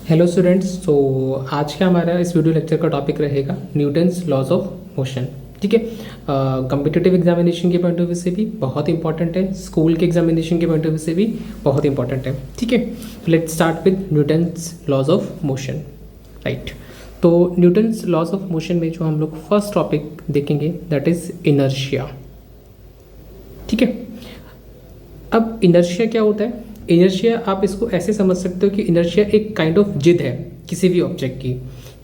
Hello students. तो आज का हमारा इस वीडियो लेक्चर का टॉपिक रहेगा न्यूटन्स लॉज ऑफ मोशन। ठीक है। कम्पिटिटिव एग्जामिनेशन के पॉइंट ऑफ व्यू से भी बहुत इंपॉर्टेंट है, स्कूल के एग्जामिनेशन के पॉइंट ऑफ व्यू से भी बहुत इंपॉर्टेंट है। ठीक है, let's start with Newton's laws of motion. Right, तो न्यूटन्स लॉज ऑफ मोशन में जो हम लोग फर्स्ट टॉपिक देखेंगे दैट इज इनर्शिया। ठीक है, अब इनर्शिया क्या होता है? इनर्शिया आप इसको ऐसे समझ सकते हो कि इनर्शिया एक काइंड ऑफ जिद है किसी भी ऑब्जेक्ट की।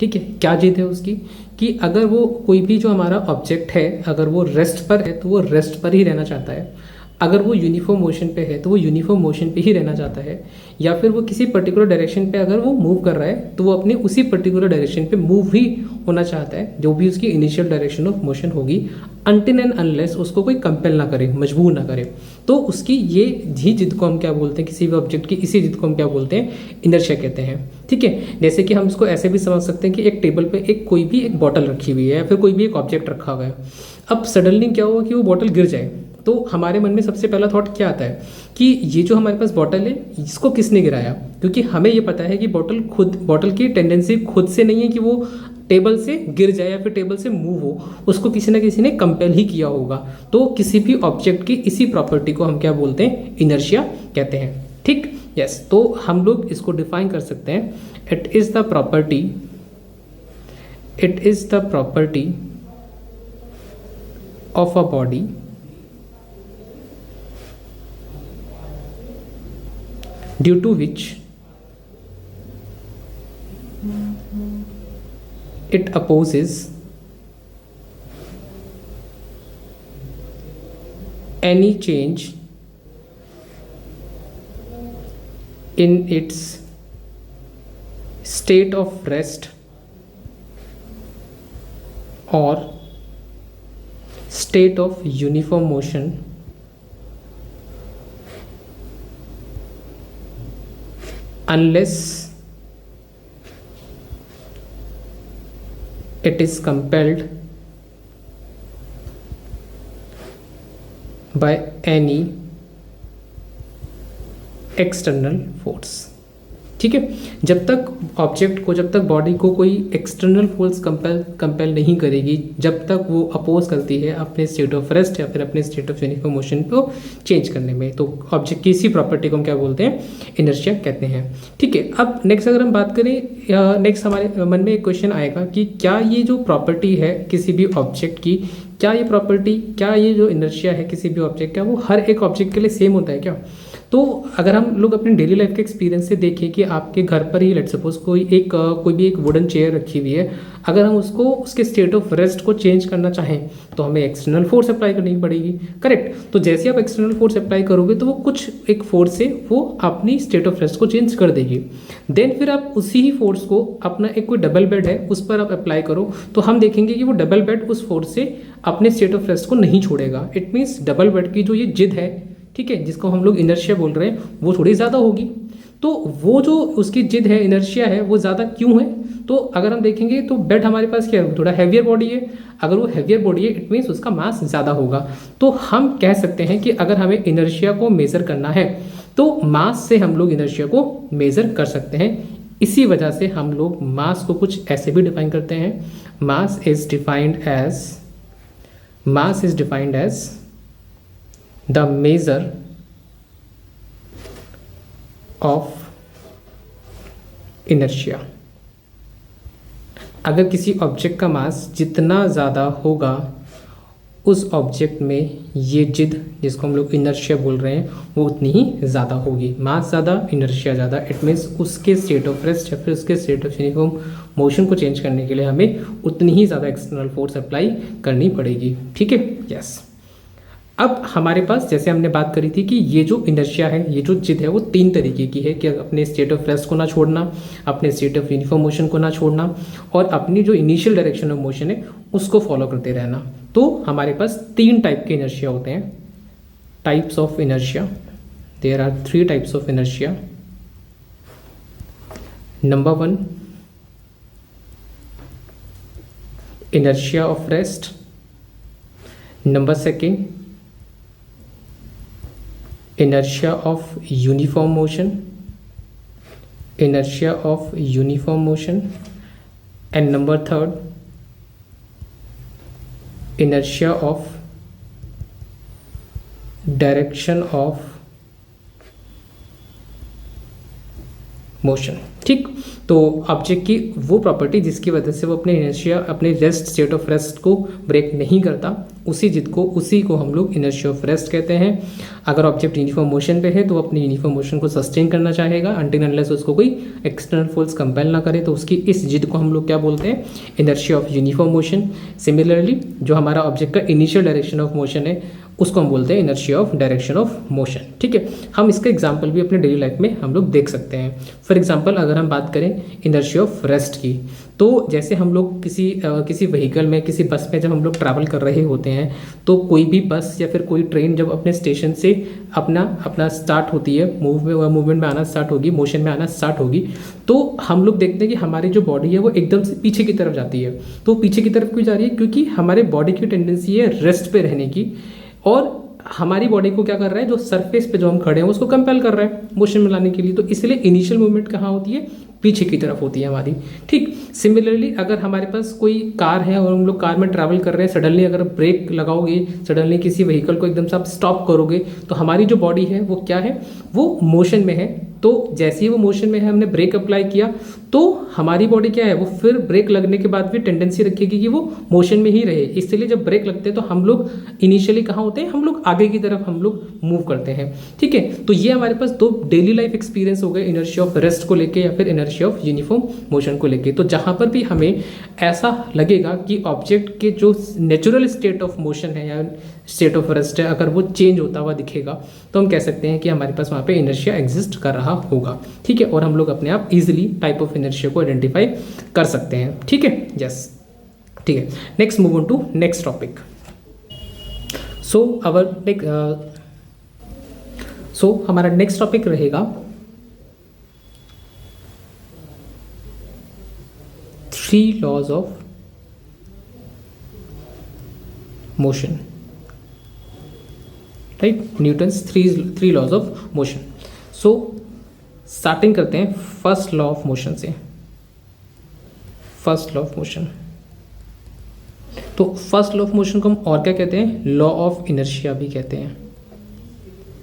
ठीक है, क्या जिद है उसकी? कि अगर वो कोई भी जो हमारा ऑब्जेक्ट है अगर वो रेस्ट पर है तो वो रेस्ट पर ही रहना चाहता है, अगर वो यूनिफॉर्म मोशन पे है तो वो यूनिफॉर्म मोशन पे ही रहना चाहता है, या फिर वो किसी पर्टिकुलर डायरेक्शन पे अगर वो मूव कर रहा है तो वो अपने उसी पर्टिकुलर डायरेक्शन पे मूव ही होना चाहता है, जो भी उसकी इनिशियल डायरेक्शन ऑफ मोशन होगी, अनटिल एंड अनलेस उसको कोई कंपेल ना करे, मजबूर ना करे। तो उसकी ये ही जिद को हम क्या बोलते हैं? किसी भी ऑब्जेक्ट की इसी जिद को हम क्या बोलते हैं? इनर्शिया कहते हैं। ठीक है, जैसे कि हम इसको ऐसे भी समझ सकते हैं कि एक टेबल पे एक कोई भी एक बॉटल रखी हुई है या फिर कोई भी एक ऑब्जेक्ट रखा हुआ है। अब सडनली क्या हुआ कि वो बॉटल गिर जाए, तो हमारे मन में सबसे पहला थॉट क्या आता है कि ये जो हमारे पास बॉटल है इसको किसने गिराया? क्योंकि हमें ये पता है कि बॉटल की टेंडेंसी खुद से नहीं है कि वो टेबल से गिर जाए या फिर टेबल से मूव हो, उसको किसी ना किसी ने कंपेल ही किया होगा। तो किसी भी ऑब्जेक्ट की इसी प्रॉपर्टी को हम क्या बोलते हैं? इनर्शिया कहते हैं। ठीक, यस। तो हम लोग इसको डिफाइन कर सकते हैं, it is the property of a body due to which it opposes any change in its state of rest or state of uniform motion unless it is compelled by any external force। ठीक है, जब तक object को, जब तक body को कोई external force compel नहीं करेगी, जब तक वो अपोज करती है अपने स्टेट ऑफ रेस्ट या फिर अपने स्टेट ऑफ यूनिफॉर्म मोशन को चेंज करने में, तो ऑब्जेक्ट की इसी प्रॉपर्टी को हम क्या बोलते हैं? इनर्शिया कहते हैं। ठीक है, अब नेक्स्ट अगर हम बात करें, नेक्स्ट हमारे मन में एक क्वेश्चन आएगा कि क्या ये जो प्रॉपर्टी है किसी भी ऑब्जेक्ट की, क्या ये जो इनर्शिया है किसी भी ऑब्जेक्ट का, वो हर एक ऑब्जेक्ट के लिए सेम होता है क्या? तो अगर हम लोग अपने डेली लाइफ के एक्सपीरियंस से देखें कि आपके घर पर ही लेट सपोज कोई भी एक वुडन चेयर रखी हुई है, अगर हम उसको उसके स्टेट ऑफ रेस्ट को चेंज करना चाहें तो हमें एक्सटर्नल फोर्स अप्लाई करनी पड़ेगी। करेक्ट, तो जैसे आप एक्सटर्नल फोर्स अप्लाई करोगे तो वो कुछ एक फोर्स से वो अपनी स्टेट ऑफ रेस्ट को चेंज कर देगी। देन फिर आप उसी ही फोर्स को अपना एक कोई डबल बेड है उस पर आप अप्लाई करो, तो हम देखेंगे कि वो डबल बेड उस फोर्स से अपने स्टेट ऑफ रेस्ट को नहीं छोड़ेगा। इट मीन्स डबल बेड की जो ये जिद है, ठीक है, जिसको हम लोग इनर्शिया बोल रहे हैं, वो थोड़ी ज़्यादा होगी। तो वो जो उसकी जिद है, इनर्शिया है, वो ज़्यादा क्यों है? तो अगर हम देखेंगे तो बेड हमारे पास क्या है? थोड़ा हैवियर बॉडी है। अगर वो हैवियर बॉडी है इट मीन्स उसका मास ज़्यादा होगा। तो हम कह सकते हैं कि अगर हमें इनर्शिया को मेज़र करना है तो मास से हम लोग इनर्शिया को मेज़र कर सकते हैं। इसी वजह से हम लोग मास को कुछ ऐसे भी डिफाइन करते हैं, mass is defined as the measure of inertia। अगर किसी ऑब्जेक्ट का मास जितना ज़्यादा होगा उस ऑब्जेक्ट में ये जिद, जिसको हम लोग इनर्शिया बोल रहे हैं, वो उतनी ही ज़्यादा होगी। मास ज़्यादा, इनर्शिया ज़्यादा, इट मीन्स उसके स्टेट ऑफ रेस्ट या फिर उसके स्टेट ऑफ यूनिफॉर्म मोशन को चेंज करने के लिए हमें उतनी ही ज़्यादा एक्सटर्नल फोर्स अप्लाई करनी पड़ेगी। ठीक है, यस। अब हमारे पास जैसे हमने बात करी थी कि ये जो इनर्शिया है, ये जो जिद है, वो तीन तरीके की है कि अपने स्टेट ऑफ रेस्ट को ना छोड़ना, अपने स्टेट ऑफ यूनिफॉर्म मोशन को ना छोड़ना, और अपनी जो इनिशियल डायरेक्शन ऑफ मोशन है उसको फॉलो करते रहना। तो हमारे पास तीन टाइप के इनर्शिया होते हैं, types of inertia. There are 3 types of inertia. Number 1, inertia of rest. Number 2, inertia of uniform motion. inertia of uniform motion, and number third, inertia of direction of motion. ठीक, तो object की वो property जिसकी वजह से वो अपने inertia, अपने रेस्ट, स्टेट ऑफ रेस्ट को ब्रेक नहीं करता, उसी को हम लोग इनर्शिया ऑफ रेस्ट कहते हैं। अगर ऑब्जेक्ट यूनिफॉर्म मोशन पे है तो वो अपनी यूनिफॉर्म मोशन को सस्टेन करना चाहेगा अनटिल अनलेस उसको कोई एक्सटर्नल फोर्स कंपेल ना करे, तो उसकी इस जिद को हम लोग क्या बोलते हैं, inertia of uniform motion. Similarly जो हमारा ऑब्जेक्ट का इनिशियल डायरेक्शन ऑफ मोशन है उसको हम बोलते हैं inertia of direction of motion. ठीक है, हम इसका एग्जांपल भी अपने डेली लाइफ में हम लोग देख सकते हैं। फॉर एग्जांपल अगर हम बात करें इनर्शिया ऑफ रेस्ट की, तो जैसे हम लोग किसी व्हीकल में, किसी बस में जब हम लोग ट्रैवल कर रहे होते हैं, तो कोई भी बस या फिर कोई ट्रेन जब अपने स्टेशन से अपना स्टार्ट होती है, मूवमेंट में आना स्टार्ट होगी, मोशन में आना स्टार्ट होगी, तो हम लोग देखते हैं कि हमारी जो बॉडी है वो एकदम से पीछे की तरफ जाती है। तो पीछे की तरफ क्यों जा रही है? क्योंकि हमारे बॉडी की टेंडेंसी है रेस्ट पे रहने की, और हमारी बॉडी को क्या कर रहा है, जो सरफेस पे जो हम खड़े हैं उसको कंपेल कर रहा है मोशन में लाने के लिए। तो इसलिए इनिशियल मूवमेंट कहाँ होती है? पीछे की तरफ होती है हमारी। ठीक, सिमिलरली अगर हमारे पास कोई कार है और हम लोग कार में ट्रैवल कर रहे हैं, सडनली अगर ब्रेक लगाओगे, सडनली किसी व्हीकल को एकदम से आप स्टॉप करोगे, तो हमारी जो बॉडी है वो क्या है, वो मोशन में है। तो जैसे ही वो मोशन में है, हमने ब्रेक अप्लाई किया, तो हमारी बॉडी क्या है, वो फिर ब्रेक लगने के बाद भी टेंडेंसी रखेगी कि वो मोशन में ही रहे। इसलिए जब ब्रेक लगते हैं तो हम लोग इनिशियली कहाँ होते हैं, हम लोग आगे की तरफ हम लोग मूव करते हैं। ठीक है, तो ये हमारे पास दो डेली लाइफ एक्सपीरियंस हो गए, इनर्शिया ऑफ रेस्ट को लेके या फिर इनर्शिया ऑफ यूनिफॉर्म मोशन को लेके। तो जहाँ पर भी हमें ऐसा लगेगा कि ऑब्जेक्ट के जो नेचुरल स्टेट ऑफ मोशन है या स्टेट ऑफ रेस्ट है, अगर वो चेंज होता हुआ दिखेगा, तो हम कह सकते हैं कि हमारे पास वहाँ पे इनर्शिया एग्जिस्ट कर रहा होगा। ठीक है, और हम लोग अपने आप इजीली टाइप ऑफ इनर्शिया को आइडेंटिफाई कर सकते हैं। ठीक है, यस, ठीक है। Next move on to next topic. So हमारा नेक्स्ट टॉपिक रहेगा 3 laws of motion, right, Newton's three laws of motion. So starting करते हैं फर्स्ट लॉ ऑफ मोशन से। फर्स्ट लॉ ऑफ मोशन, तो फर्स्ट लॉ ऑफ मोशन को हम और क्या कहते हैं, लॉ ऑफ इनर्शिया भी कहते हैं।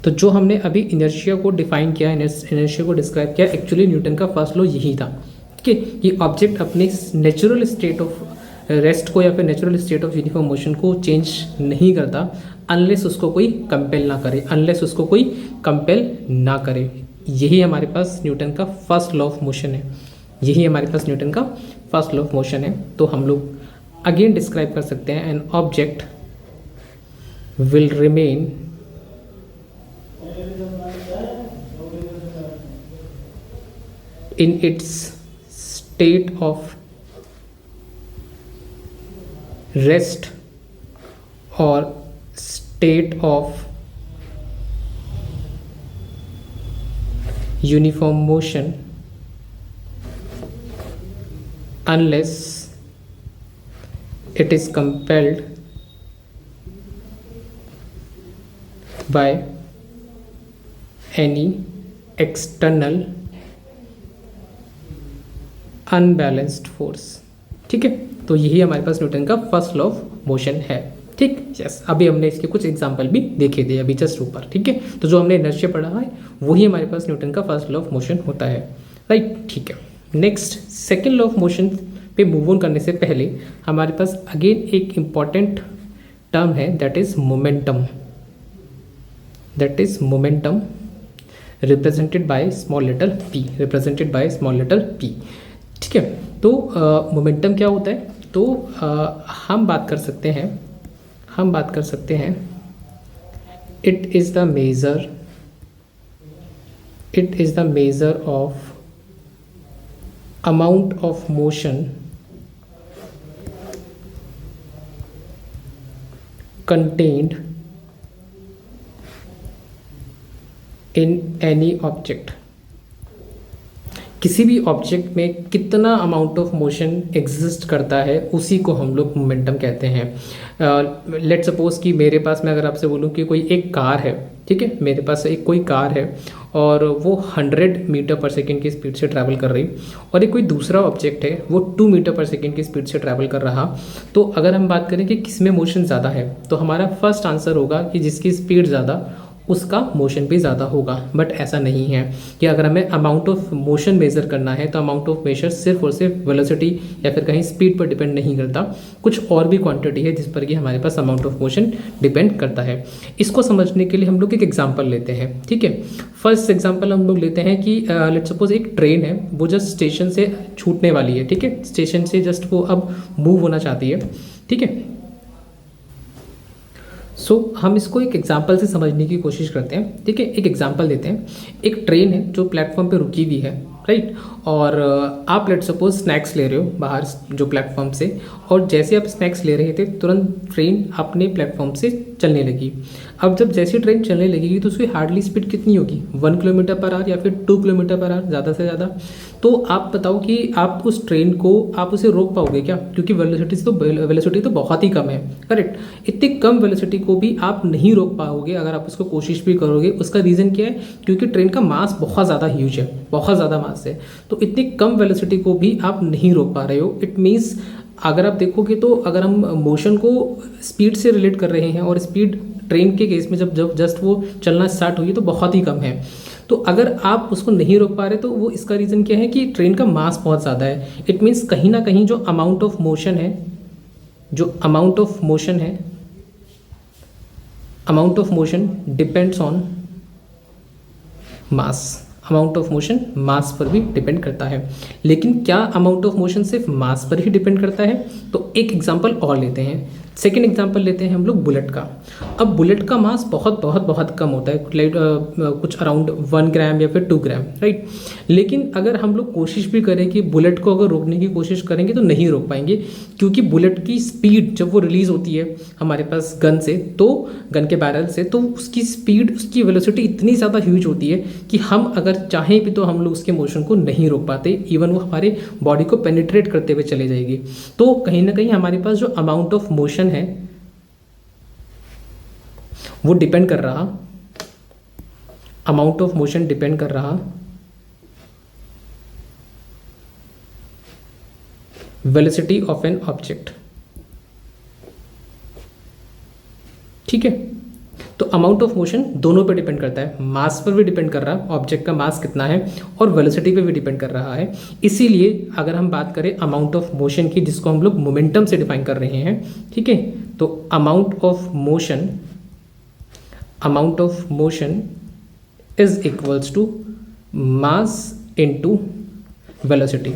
तो जो हमने अभी इनर्शिया को डिफाइन किया, इनर्शिया को डिस्क्राइब किया, एक्चुअली न्यूटन का फर्स्ट लॉ यही था। ठीक है, कि ऑब्जेक्ट अपने नेचुरल स्टेट ऑफ रेस्ट को या फिर natural state of uniform motion को चेंज नहीं करता अनलेस उसको कोई कंपेल ना करे। यही हमारे पास न्यूटन का फर्स्ट लॉ ऑफ मोशन है। तो हम लोग अगेन डिस्क्राइब कर सकते हैं, an object will remain in its state of rest or state of uniform motion unless it is compelled by any external unbalanced force. ठीक है, तो यही हमारे पास न्यूटन का फर्स्ट लॉ ऑफ मोशन है। ठीक, यस, अभी हमने इसके कुछ एग्जांपल भी देखे थे अभी जस्ट ऊपर। ठीक है, तो जो हमने इनर्शिया पढ़ा है वही हमारे पास न्यूटन का फर्स्ट लॉ ऑफ मोशन होता है, राइट। ठीक है, next second law of motion पे मूव ऑन करने से पहले हमारे पास अगेन एक इम्पॉर्टेंट टर्म है, that is momentum represented by small letter p। ठीक है, तो मोमेंटम क्या होता है, तो हम बात कर सकते हैं it is the measure of amount of motion contained in any object. किसी भी ऑब्जेक्ट में कितना अमाउंट ऑफ मोशन एग्जिस्ट करता है उसी को हम लोग मोमेंटम कहते हैं। लेट्स सपोज कि मेरे पास, मैं अगर आपसे बोलूँ कि कोई एक कार है, ठीक है, मेरे पास एक कोई कार है और वो 100 मीटर पर सेकेंड की स्पीड से ट्रैवल कर रही, और एक कोई दूसरा ऑब्जेक्ट है वो 2 मीटर पर सेकेंड की स्पीड से ट्रैवल कर रहा। तो अगर हम बात करें कि किस में मोशन ज़्यादा है, तो हमारा फर्स्ट आंसर होगा कि जिसकी स्पीड ज़्यादा उसका मोशन भी ज़्यादा होगा। बट ऐसा नहीं है कि अगर हमें अमाउंट ऑफ मोशन मेज़र करना है तो अमाउंट ऑफ मेजर सिर्फ और सिर्फ वेलोसिटी या फिर कहीं स्पीड पर डिपेंड नहीं करता, कुछ और भी क्वांटिटी है जिस पर कि हमारे पास अमाउंट ऑफ मोशन डिपेंड करता है। इसको समझने के लिए हम लोग एक एग्जांपल लेते हैं। ठीक है, फर्स्ट एग्जांपल हम लोग लेते हैं कि लेट्स सपोज एक ट्रेन है, वो जस्ट स्टेशन से छूटने वाली है। ठीक है, स्टेशन से जस्ट वो अब मूव होना चाहती है। ठीक है, हम इसको एक एग्जांपल से समझने की कोशिश करते हैं। ठीक है, एक एग्जांपल देते हैं। एक ट्रेन है जो प्लेटफॉर्म पे रुकी हुई है, राइट, और आप लेट सपोज स्नैक्स ले रहे हो बाहर जो प्लेटफॉर्म से, और जैसे आप स्नैक्स ले रहे थे तुरंत ट्रेन अपने प्लेटफॉर्म से चलने लगी। अब जब जैसे ट्रेन चलने लगेगी तो उसकी हार्डली स्पीड कितनी होगी, 1 किलोमीटर पर आवर या फिर 2 किलोमीटर पर आवर ज़्यादा से ज़्यादा। तो आप बताओ कि आप उस ट्रेन को आप उसे रोक पाओगे क्या, क्योंकि वेलोसिटी तो बहुत ही कम है, करेक्ट। इतनी कम वेलोसिटी को भी आप नहीं रोक पाओगे अगर आप उसको कोशिश भी करोगे। उसका रीज़न क्या है, क्योंकि ट्रेन का मास बहुत ज़्यादा ह्यूज है, बहुत ज़्यादा मास है, तो इतनी कम वेलोसिटी को भी आप नहीं रोक पा रहे हो। इट मीन्स अगर आप देखोगे तो अगर हम मोशन को स्पीड से रिलेट कर रहे हैं, और स्पीड ट्रेन के केस में जब जस्ट वो चलना स्टार्ट हुई तो बहुत ही कम है। तो अगर आप उसको नहीं रोक पा रहे तो वो इसका रीज़न क्या है कि ट्रेन का मास बहुत ज़्यादा है। इट मीन्स कहीं ना कहीं जो अमाउंट ऑफ मोशन है, amount of motion depends on mass. Amount of motion mass पर भी डिपेंड करता है। लेकिन क्या अमाउंट ऑफ मोशन सिर्फ मास पर ही डिपेंड करता है? तो एक एग्जांपल और लेते हैं, सेकेंड एग्जांपल लेते हैं हम लोग बुलेट का। अब बुलेट का मास बहुत बहुत बहुत कम होता है, लाइक कुछ अराउंड 1 ग्राम या फिर 2 ग्राम, राइट। लेकिन अगर हम लोग कोशिश भी करें कि बुलेट को अगर रोकने की कोशिश करेंगे तो नहीं रोक पाएंगे, क्योंकि बुलेट की स्पीड जब वो रिलीज़ होती है हमारे पास गन से, तो गन के बैरल से, तो उसकी स्पीड, उसकी वेलोसिटी इतनी ज़्यादा ह्यूज होती है कि हम अगर चाहें भी तो हम लोग उसके मोशन को नहीं रोक पाते। इवन वो हमारे बॉडी को पेनिट्रेट करते हुए चले जाएगी। तो कहीं ना कहीं हमारे पास जो अमाउंट ऑफ मोशन है वो डिपेंड कर रहा, अमाउंट ऑफ मोशन डिपेंड कर रहा वेलोसिटी ऑफ एन ऑब्जेक्ट। ठीक है, तो अमाउंट ऑफ मोशन दोनों पे डिपेंड करता है, मास पर भी डिपेंड कर रहा है, ऑब्जेक्ट का मास कितना है, और वेलोसिटी पे भी डिपेंड कर रहा है। इसीलिए अगर हम बात करें अमाउंट ऑफ मोशन की, जिसको हम लोग मोमेंटम से डिफाइन कर रहे हैं, ठीक है, तो amount of motion is equals to mass into velocity.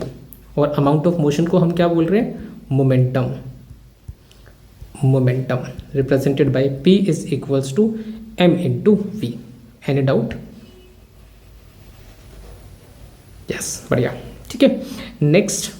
और अमाउंट ऑफ मोशन को हम क्या बोल रहे हैं, momentum represented by P is equals to M into V। Any doubt? Yes, बढ़िया। ठीक है, नेक्स्ट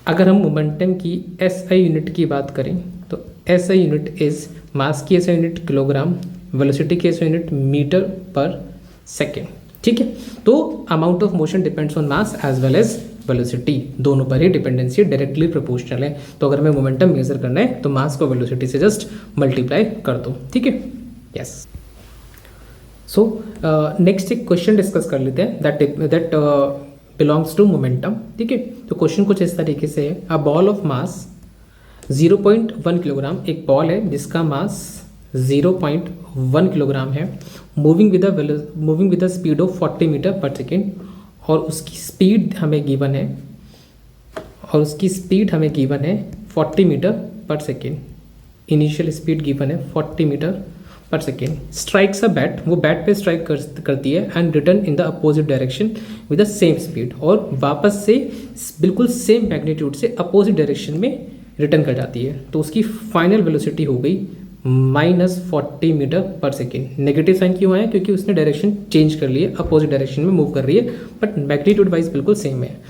अगर हम मोमेंटम की SI यूनिट की बात करें तो SI यूनिट इज मास की SI यूनिट किलोग्राम, वेलोसिटी की SI यूनिट मीटर पर सेकेंड। ठीक है, तो amount of motion depends on mass as well as velocity, दोनों पर ही डिपेंडेंसी डायरेक्टली प्रोपोर्शनल है। तो अगर हमें मोमेंटम मेजर करना है तो मास को वेलोसिटी से जस्ट मल्टीप्लाई कर दो। ठीक है, यस। सो नेक्स्ट एक क्वेश्चन डिस्कस कर लेते हैं दैट बिलोंग्स टू मोमेंटम। ठीक है, तो क्वेश्चन कुछ इस तरीके से है, a ball of mass 0.1 kilogram, एक बॉल है जिसका मास 0.1 किलोग्राम है, moving with the speed of 40 metre पर सेकेंड, और उसकी स्पीड हमें गिवन है 40 मीटर पर सेकेंड। इनिशियल स्पीड गिवन है 40 मीटर पर सेकेंड। स्ट्राइक्स अ बैट, वो बैट पे स्ट्राइक करती है, and return in the opposite direction with the same speed, और वापस से बिल्कुल सेम मैग्नीट्यूड से अपोजिट डायरेक्शन में रिटर्न कर जाती है। तो उसकी फाइनल वेलोसिटी हो गई -40 मीटर पर सेकेंड। नेगेटिव साइन क्यों आया, क्योंकि उसने डायरेक्शन चेंज कर ली है, अपोजिट डायरेक्शन में मूव कर रही है, बट मैग्नीट्यूड वाइज बिल्कुल सेम है।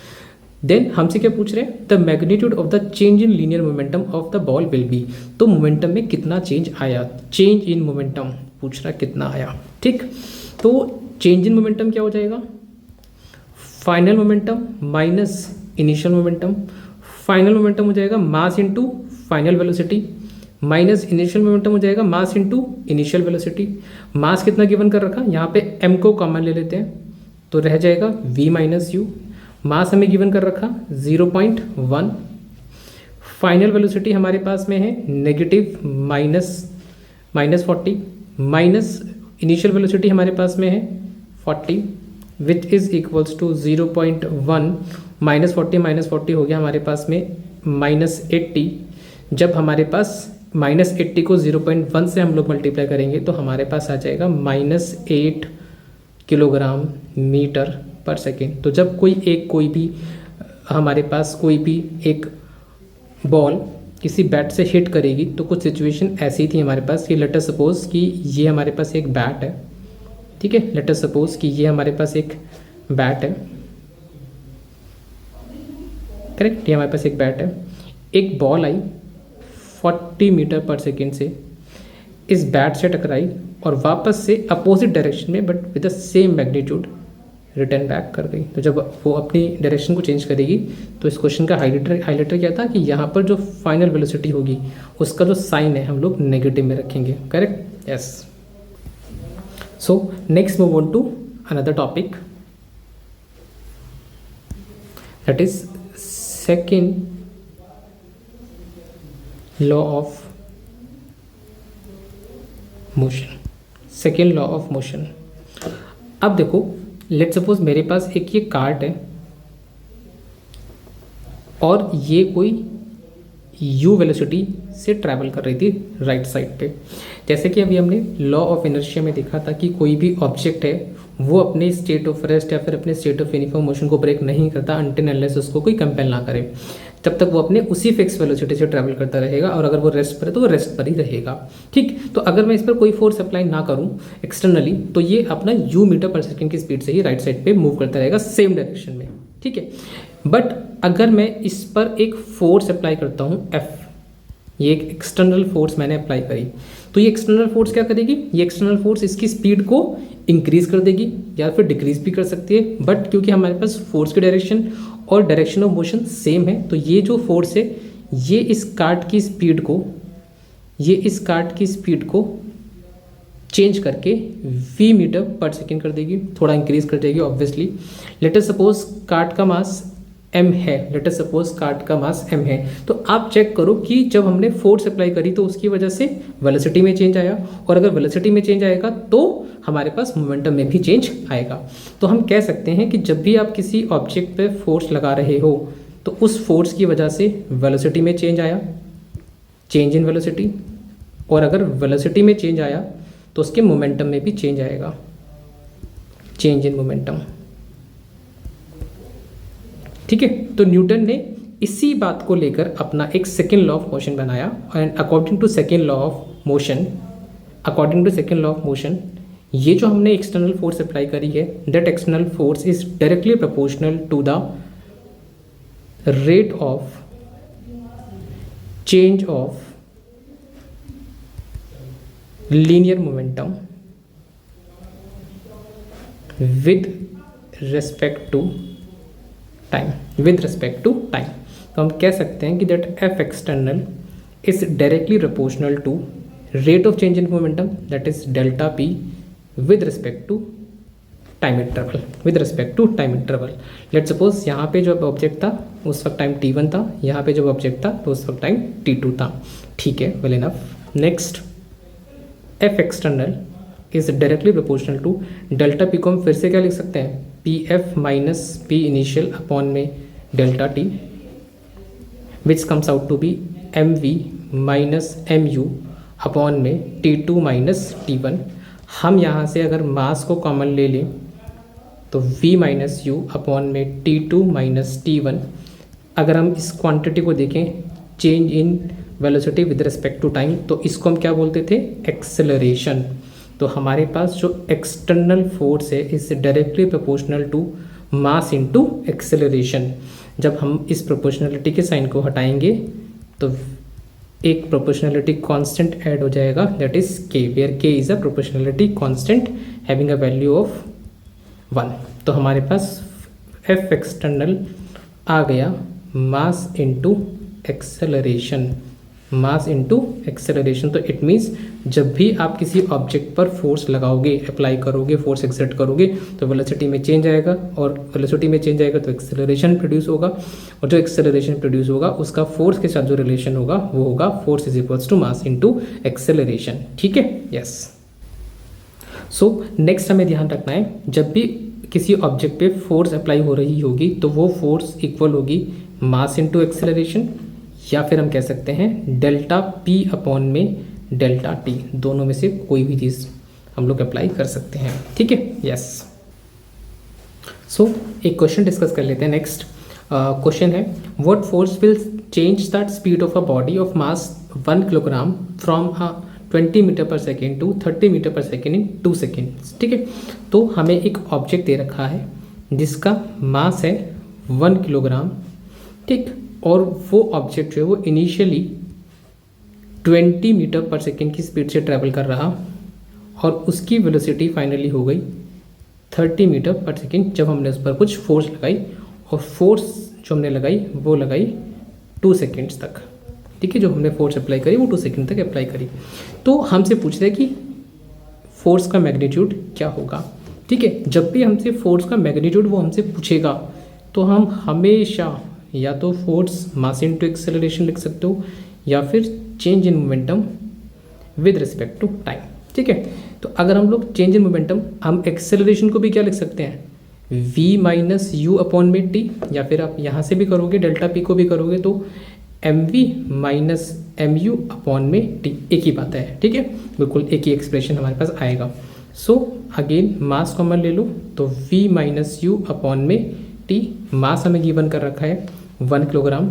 देन हमसे क्या पूछ रहे हैं, the magnitude of the change in linear momentum of the ball will be. तो मोमेंटम में कितना चेंज आया, चेंज इन मोमेंटम पूछ रहा है कितना आया। ठीक, तो चेंज इन मोमेंटम क्या हो जाएगा, final momentum minus initial momentum. Final momentum हो जाएगा mass into final velocity minus initial momentum हो जाएगा मास इंटू इनिशियल वेलोसिटी। मास कितना गिवन कर रखा, यहाँ पे m को कॉमन ले लेते हैं तो रह जाएगा v माइनस यू। मास हमें गिवन कर रखा 0.1। फाइनल वेलोसिटी हमारे पास में है नेगेटिव -40 माइनस इनिशियल वेलोसिटी हमारे पास में है 40 विच इज़ इक्वल्स टू 0.1 -40 हो गया हमारे पास में -80। जब हमारे पास -80 को 0.1 से हम लोग मल्टीप्लाई करेंगे तो हमारे पास आ जाएगा -8 किलोग्राम मीटर पर सेकेंड। तो जब कोई भी हमारे पास कोई भी एक बॉल किसी बैट से हिट करेगी तो कुछ सिचुएशन ऐसी थी हमारे पास कि लेट अस सपोज कि ये हमारे पास एक बैट है, ठीक है, लेट अस सपोज कि ये हमारे पास एक बैट है, करेक्ट, ये हमारे पास एक बैट है, एक बॉल आई 40 मीटर पर सेकेंड से इस बैट से टकराई और वापस से अपोजिट डायरेक्शन में but with the same magnitude return back कर गई। तो जब वो अपनी डायरेक्शन को चेंज करेगी तो इस क्वेश्चन का हाईलाइटर क्या था कि यहाँ पर जो फाइनल वेलोसिटी होगी उसका जो साइन है हम लोग नेगेटिव में रखेंगे, correct, yes. So next move on to another topic, that is second law of motion. Second law of motion. अब देखो, लेट सपोज मेरे पास एक ये कार्ट है और ये कोई u वेलोसिटी से ट्रैवल कर रही थी राइट साइड पे। जैसे कि अभी हमने लॉ ऑफ इनर्शिया में देखा था कि कोई भी ऑब्जेक्ट है वो अपने स्टेट ऑफ रेस्ट या फिर अपने स्टेट ऑफ यूनिफॉर्म मोशन को ब्रेक नहीं करता अनटिल अनलेस उसको कोई कंपेल ना करे। जब तक वो अपने उसी फिक्स वेलोसिटी से ट्रैवल करता रहेगा और अगर वो रेस्ट पर है तो वो रेस्ट पर ही रहेगा, ठीक। तो अगर मैं इस पर कोई फोर्स अप्लाई ना करूं एक्सटर्नली तो ये अपना u मीटर पर सेकेंड की स्पीड से ही राइट साइड पे मूव करता रहेगा सेम डायरेक्शन में, ठीक है। बट अगर मैं इस पर एक फोर्स अप्लाई करता हूँ F, ये एक एक्सटर्नल फोर्स मैंने अप्लाई करी, तो ये एक्सटर्नल फोर्स क्या करेगी, ये एक्सटर्नल फोर्स इसकी स्पीड को इंक्रीज कर देगी या फिर डिक्रीज भी कर सकती है। बट क्योंकि हमारे पास फोर्स की डायरेक्शन और डायरेक्शन ऑफ मोशन सेम है तो ये जो फोर्स है ये इस कार्ट की स्पीड को चेंज करके v मीटर पर सेकेंड कर देगी, थोड़ा इंक्रीज कर देगी obviously. Let us suppose cart का मास m है, तो आप चेक करो कि जब हमने फोर्स अप्लाई करी तो उसकी वजह से वेलोसिटी में चेंज आया, और अगर वेलोसिटी में चेंज आएगा तो हमारे पास मोमेंटम में भी चेंज आएगा। तो हम कह सकते हैं कि जब भी आप किसी ऑब्जेक्ट पे फोर्स लगा रहे हो तो उस फोर्स की वजह से वेलोसिटी में चेंज आया, चेंज इन वेलोसिटी, और अगर वेलोसिटी में चेंज आया तो उसके मोमेंटम में भी चेंज आएगा, चेंज इन मोमेंटम, ठीक है। तो न्यूटन ने इसी बात को लेकर अपना एक सेकेंड लॉ ऑफ मोशन बनाया and according to second law of motion ये जो हमने एक्सटर्नल फोर्स अप्लाई करी है that external force is directly proportional to the rate of change of linear momentum with respect to time, तो हम कह सकते हैं कि that F external is directly proportional to rate of change in momentum that is delta P with respect to time interval. Let suppose यहाँ पे जो object था उस वक्त टाइम t1 था, यहाँ पे जो ऑब्जेक्ट था तो उस वक्त टाइम t2 था, ठीक है, well enough. Next, F external is directly proportional to delta P को हम फिर से क्या लिख सकते हैं, PF minus P initial upon में delta T which comes out to be MV minus MU upon में T2 माइनस T1। हम यहाँ से अगर मास को कॉमन ले लें तो V माइनस U अपॉन में T2 माइनस T1। अगर हम इस क्वांटिटी को देखें change in velocity with respect to time तो इसको हम क्या बोलते थे, एक्सेलरेशन। तो हमारे पास जो एक्सटर्नल फोर्स है is directly proportional to mass into acceleration. जब हम इस प्रोपोर्शनलिटी के साइन को हटाएंगे तो एक प्रोपोर्शनलिटी कांस्टेंट ऐड हो जाएगा that is k, where k is a proportionality constant having a value of 1। तो हमारे पास F एक्सटर्नल आ गया mass into acceleration, mass into acceleration. तो इट मीन्स जब भी आप किसी ऑब्जेक्ट पर फोर्स लगाओगे, अप्लाई करोगे, फोर्स एक्सर्ट करोगे, तो वेलोसिटी में चेंज आएगा, और वेलोसिटी में चेंज आएगा तो एक्सेलरेशन प्रोड्यूस होगा, और जो एक्सेलरेशन प्रोड्यूस होगा उसका फोर्स के साथ जो रिलेशन होगा वो होगा force is equals to mass into acceleration. ठीक है, यस। सो नेक्स्ट हमें ध्यान रखना है, जब भी किसी ऑब्जेक्ट पे फोर्स अप्लाई हो रही होगी तो वो फोर्स इक्वल होगी मास इनटू एक्सेलरेशन, या फिर हम कह सकते हैं डेल्टा पी अपॉन में डेल्टा टी, दोनों में से कोई भी चीज़ हम लोग अप्लाई कर सकते हैं। ठीक है, यस। सो एक क्वेश्चन डिस्कस कर लेते हैं। नेक्स्ट क्वेश्चन है, what force will change the speed of a body of mass 1 kilogram from 20 metre पर सेकेंड टू 30 मीटर पर सेकेंड इन 2 सेकेंड्स। ठीक है, तो हमें एक ऑब्जेक्ट दे रखा है जिसका मास है 1 किलोग्राम, ठीक, और वो ऑब्जेक्ट जो है वो इनिशियली 20 मीटर पर सेकेंड की स्पीड से ट्रैवल कर रहा, और उसकी वेलोसिटी फाइनली हो गई 30 मीटर पर सेकेंड जब हमने उस पर कुछ फोर्स लगाई, और फोर्स जो हमने लगाई वो लगाई 2 सेकेंड्स तक। ठीक है, जो हमने फोर्स अप्लाई करी वो 2 सेकेंड तक अप्लाई करी। तो हमसे पूछ रहे हैं कि फोर्स का मैग्नीट्यूड क्या होगा। ठीक है, जब भी हमसे फोर्स का मैग्नीट्यूड वो हमसे पूछेगा तो हम हमेशा या तो फोर्स मास इनटू एक्सेलरेशन लिख सकते हो, या फिर change in momentum with respect to time. ठीक है, तो अगर हम लोग चेंज इन मोमेंटम, हम एक्सेलरेशन को भी क्या लिख सकते हैं, v माइनस यू अपॉन में टी, या फिर आप यहाँ से भी करोगे डेल्टा पी को भी करोगे तो mv minus m u upon में टी, एक ही बात है। ठीक है, बिल्कुल एक ही एक्सप्रेशन हमारे पास आएगा। सो अगेन मास कॉमन ले लो तो v माइनस यू अपॉन में टी, मास हमें गिवन कर रखा है 1 किलोग्राम,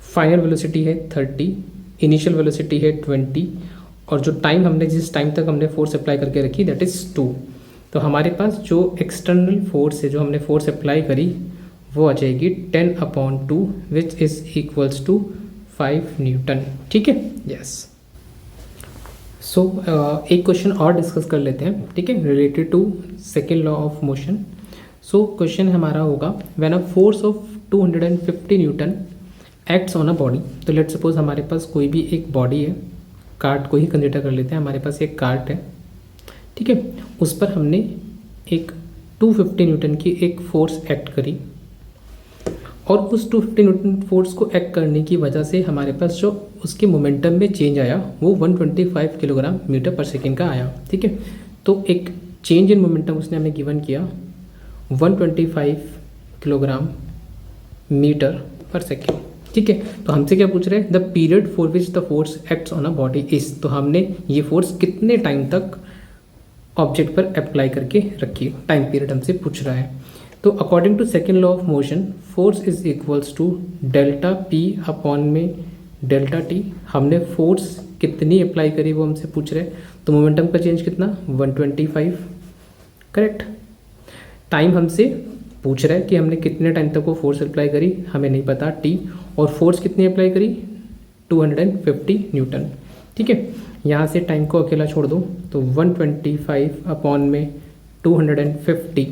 फाइनल वेलोसिटी है 30, इनिशियल वेलोसिटी है 20, और जो टाइम हमने जिस टाइम तक हमने फोर्स अप्लाई करके रखी दैट इज़ 2। तो हमारे पास जो एक्सटर्नल फोर्स है, जो हमने फोर्स अप्लाई करी, वो आ जाएगी 10/2 which is equals to 5 newton. ठीक है, यस। सो एक क्वेश्चन और डिस्कस कर लेते हैं। ठीक है, related to second law of motion. So question हमारा होगा, when a force of 250 newton acts on a body. तो लेट सपोज हमारे पास कोई भी एक बॉडी है, कार्ट को ही कंसिडर कर लेते हैं, हमारे पास एक कार्ट है। ठीक है, उस पर हमने एक 250 न्यूटन की एक फोर्स एक्ट करी, और उस 250 न्यूटन फोर्स को एक्ट करने की वजह से हमारे पास जो उसके मोमेंटम में चेंज आया वो 125 किलोग्राम मीटर पर सेकेंड का आया। ठीक है, तो एक चेंज इन मोमेंटम उसने हमें गिवन किया 125 किलोग्राम मीटर पर सेकेंड। ठीक है, तो हमसे क्या पूछ रहे हैं, the period for which the force acts on a body is. तो हमने ये फोर्स कितने टाइम तक ऑब्जेक्ट पर अप्लाई करके रखी, टाइम पीरियड हमसे पूछ रहा है। तो according to second law of motion, force is equals to delta p upon में डेल्टा टी। हमने फोर्स कितनी अप्लाई करी वो हमसे पूछ रहे हैं, तो मोमेंटम का चेंज कितना 125, करेक्ट। टाइम हमसे पूछ रहा है कि हमने कितने टाइम तक वो फोर्स अप्लाई करी, हमें नहीं पता टी, और फोर्स कितनी अप्लाई करी 250 न्यूटन। ठीक है, यहाँ से टाइम को अकेला छोड़ दो तो 125 अपॉन में 250